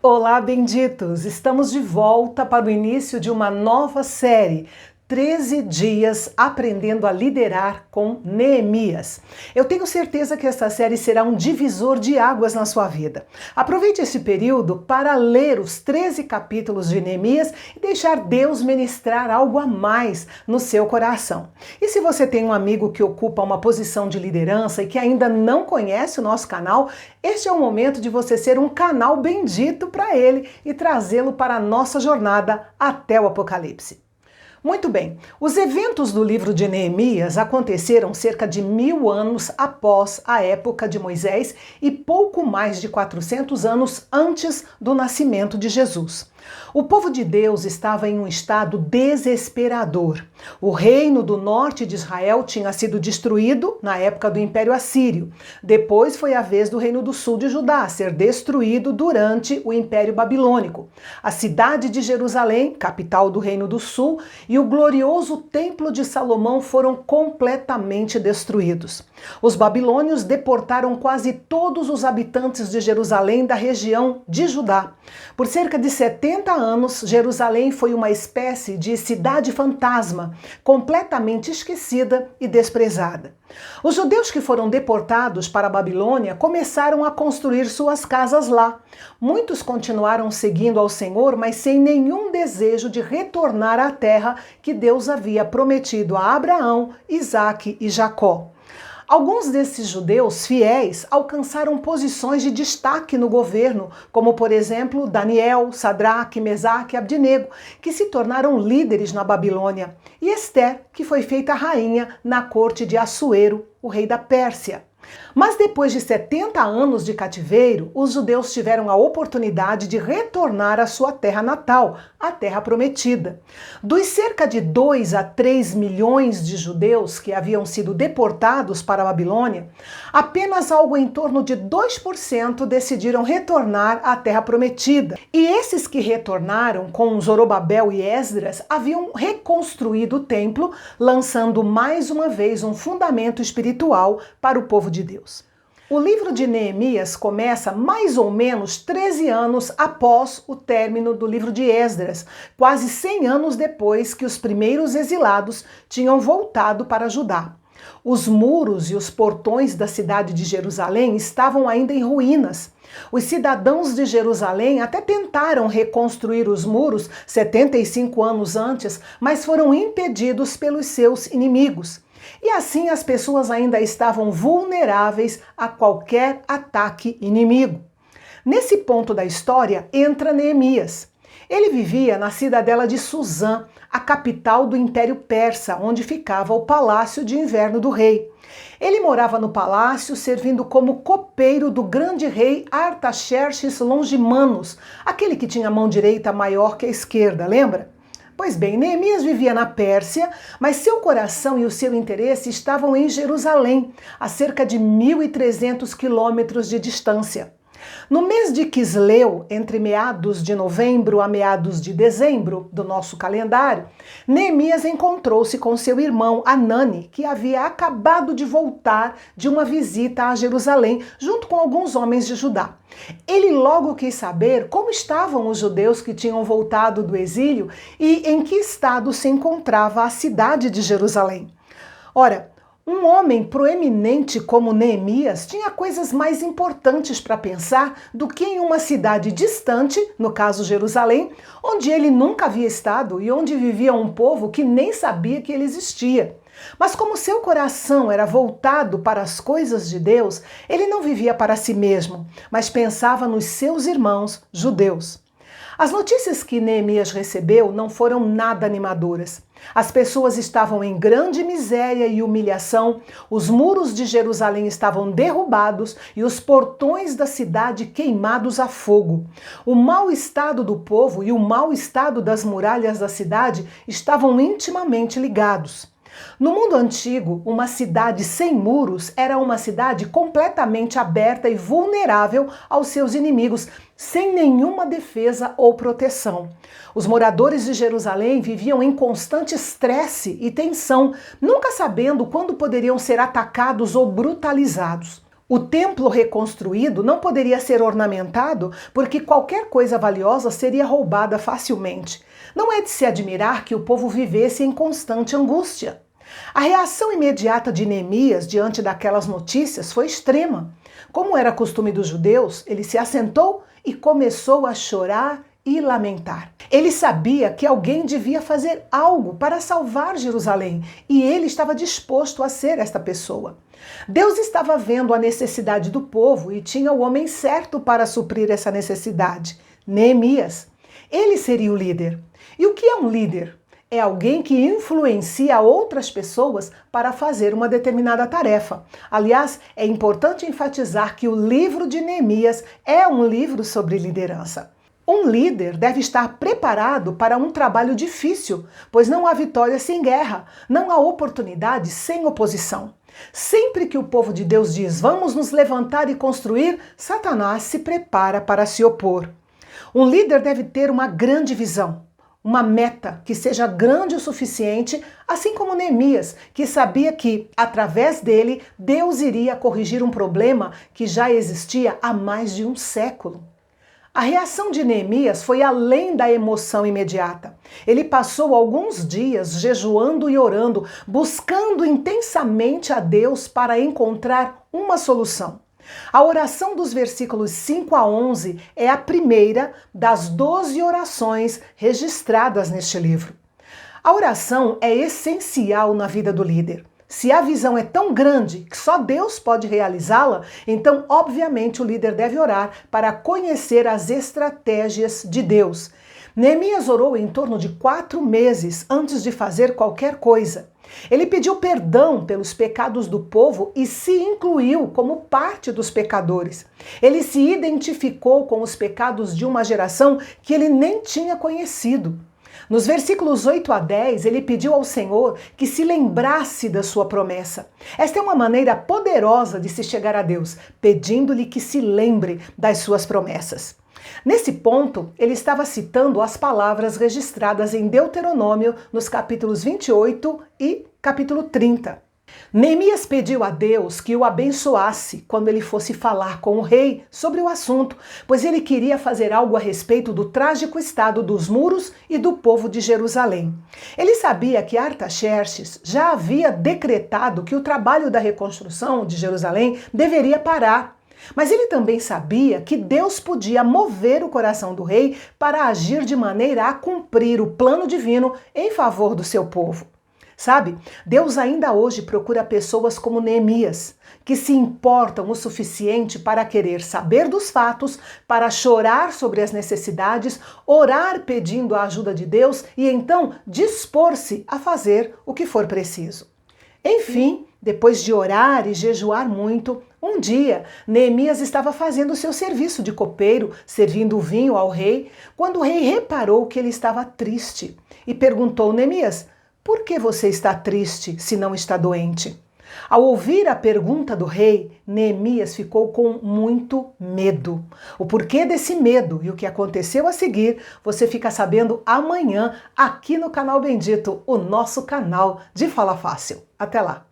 Olá, benditos! Estamos de volta para o início de uma nova série. 13 dias aprendendo a liderar com Neemias. Eu tenho certeza que esta série será um divisor de águas na sua vida. Aproveite esse período para ler os 13 capítulos de Neemias e deixar Deus ministrar algo a mais no seu coração. E se você tem um amigo que ocupa uma posição de liderança e que ainda não conhece o nosso canal, este é o momento de você ser um canal bendito para ele e trazê-lo para a nossa jornada até o Apocalipse. Muito bem, os eventos do livro de Neemias aconteceram cerca de 1000 anos após a época de Moisés e pouco mais de 400 anos antes do nascimento de Jesus. O povo de Deus estava em um estado desesperador. O reino do norte de Israel tinha sido destruído na época do Império Assírio. Depois foi a vez do reino do sul de Judá ser destruído durante o Império Babilônico. A cidade de Jerusalém, capital do reino do sul, e o glorioso Templo de Salomão foram completamente destruídos. Os babilônios deportaram quase todos os habitantes de Jerusalém da região de Judá. Por cerca de 70 anos, Jerusalém foi uma espécie de cidade fantasma, completamente esquecida e desprezada. Os judeus que foram deportados para a Babilônia começaram a construir suas casas lá. Muitos continuaram seguindo ao Senhor, mas sem nenhum desejo de retornar à terra que Deus havia prometido a Abraão, Isaque e Jacó. Alguns desses judeus fiéis alcançaram posições de destaque no governo, como por exemplo Daniel, Sadraque, Mesaque e Abdinego, que se tornaram líderes na Babilônia, e Ester, que foi feita rainha na corte de Assuero, o rei da Pérsia. Mas depois de 70 anos de cativeiro, os judeus tiveram a oportunidade de retornar à sua terra natal, a terra prometida. Dos cerca de 2 a 3 milhões de judeus que haviam sido deportados para a Babilônia, apenas algo em torno de 2% decidiram retornar à terra prometida. E esses que retornaram com Zorobabel e Esdras haviam reconstruído o templo, lançando mais uma vez um fundamento espiritual para o povo de Deus. O livro de Neemias começa mais ou menos 13 anos após o término do livro de Esdras, quase 100 anos depois que os primeiros exilados tinham voltado para Judá. Os muros e os portões da cidade de Jerusalém estavam ainda em ruínas. Os cidadãos de Jerusalém até tentaram reconstruir os muros 75 anos antes, mas foram impedidos pelos seus inimigos. E assim as pessoas ainda estavam vulneráveis a qualquer ataque inimigo. Nesse ponto da história entra Neemias. Ele vivia na cidadela de Suzã, a capital do Império Persa, onde ficava o palácio de inverno do rei. Ele morava no palácio servindo como copeiro do grande rei Artaxerxes Longimanus, aquele que tinha a mão direita maior que a esquerda, lembra? Pois bem, Neemias vivia na Pérsia, mas seu coração e o seu interesse estavam em Jerusalém, a cerca de 1.300 quilômetros de distância. No mês de Quisleu, entre meados de novembro a meados de dezembro do nosso calendário, Neemias encontrou-se com seu irmão Anani, que havia acabado de voltar de uma visita a Jerusalém, junto com alguns homens de Judá. Ele logo quis saber como estavam os judeus que tinham voltado do exílio e em que estado se encontrava a cidade de Jerusalém. Ora, um homem proeminente como Neemias tinha coisas mais importantes para pensar do que em uma cidade distante, no caso Jerusalém, onde ele nunca havia estado e onde vivia um povo que nem sabia que ele existia. Mas como seu coração era voltado para as coisas de Deus, ele não vivia para si mesmo, mas pensava nos seus irmãos judeus. As notícias que Neemias recebeu não foram nada animadoras. As pessoas estavam em grande miséria e humilhação, os muros de Jerusalém estavam derrubados e os portões da cidade queimados a fogo. O mau estado do povo e o mau estado das muralhas da cidade estavam intimamente ligados. No mundo antigo, uma cidade sem muros era uma cidade completamente aberta e vulnerável aos seus inimigos, sem nenhuma defesa ou proteção. Os moradores de Jerusalém viviam em constante estresse e tensão, nunca sabendo quando poderiam ser atacados ou brutalizados. O templo reconstruído não poderia ser ornamentado porque qualquer coisa valiosa seria roubada facilmente. Não é de se admirar que o povo vivesse em constante angústia. A reação imediata de Neemias diante daquelas notícias foi extrema. Como era costume dos judeus, ele se assentou e começou a chorar e lamentar. Ele sabia que alguém devia fazer algo para salvar Jerusalém e ele estava disposto a ser esta pessoa. Deus estava vendo a necessidade do povo e tinha o homem certo para suprir essa necessidade: Neemias. Ele seria o líder. E o que é um líder? É alguém que influencia outras pessoas para fazer uma determinada tarefa. Aliás, é importante enfatizar que o livro de Neemias é um livro sobre liderança. Um líder deve estar preparado para um trabalho difícil, pois não há vitória sem guerra, não há oportunidade sem oposição. Sempre que o povo de Deus diz vamos nos levantar e construir, Satanás se prepara para se opor. Um líder deve ter uma grande visão, uma meta que seja grande o suficiente, assim como Neemias, que sabia que, através dele, Deus iria corrigir um problema que já existia há mais de um século. A reação de Neemias foi além da emoção imediata. Ele passou alguns dias jejuando e orando, buscando intensamente a Deus para encontrar uma solução. A oração dos versículos 5 a 11 é a primeira das 12 orações registradas neste livro. A oração é essencial na vida do líder. Se a visão é tão grande que só Deus pode realizá-la, então, obviamente, o líder deve orar para conhecer as estratégias de Deus. Neemias orou em torno de 4 meses antes de fazer qualquer coisa. Ele pediu perdão pelos pecados do povo e se incluiu como parte dos pecadores. Ele se identificou com os pecados de uma geração que ele nem tinha conhecido. Nos versículos 8 a 10, ele pediu ao Senhor que se lembrasse da sua promessa. Esta é uma maneira poderosa de se chegar a Deus, pedindo-lhe que se lembre das suas promessas. Nesse ponto, ele estava citando as palavras registradas em Deuteronômio, nos capítulos 28 e capítulo 30. Neemias pediu a Deus que o abençoasse quando ele fosse falar com o rei sobre o assunto, pois ele queria fazer algo a respeito do trágico estado dos muros e do povo de Jerusalém. Ele sabia que Artaxerxes já havia decretado que o trabalho da reconstrução de Jerusalém deveria parar. Mas ele também sabia que Deus podia mover o coração do rei para agir de maneira a cumprir o plano divino em favor do seu povo. Sabe, Deus ainda hoje procura pessoas como Neemias, que se importam o suficiente para querer saber dos fatos, para chorar sobre as necessidades, orar pedindo a ajuda de Deus e então dispor-se a fazer o que for preciso. Enfim, depois de orar e jejuar muito, um dia Neemias estava fazendo seu serviço de copeiro, servindo vinho ao rei, quando o rei reparou que ele estava triste e perguntou: Neemias, por que você está triste se não está doente? Ao ouvir a pergunta do rei, Neemias ficou com muito medo. O porquê desse medo e o que aconteceu a seguir, você fica sabendo amanhã aqui no Canal Bendito, o nosso canal de Fala Fácil. Até lá!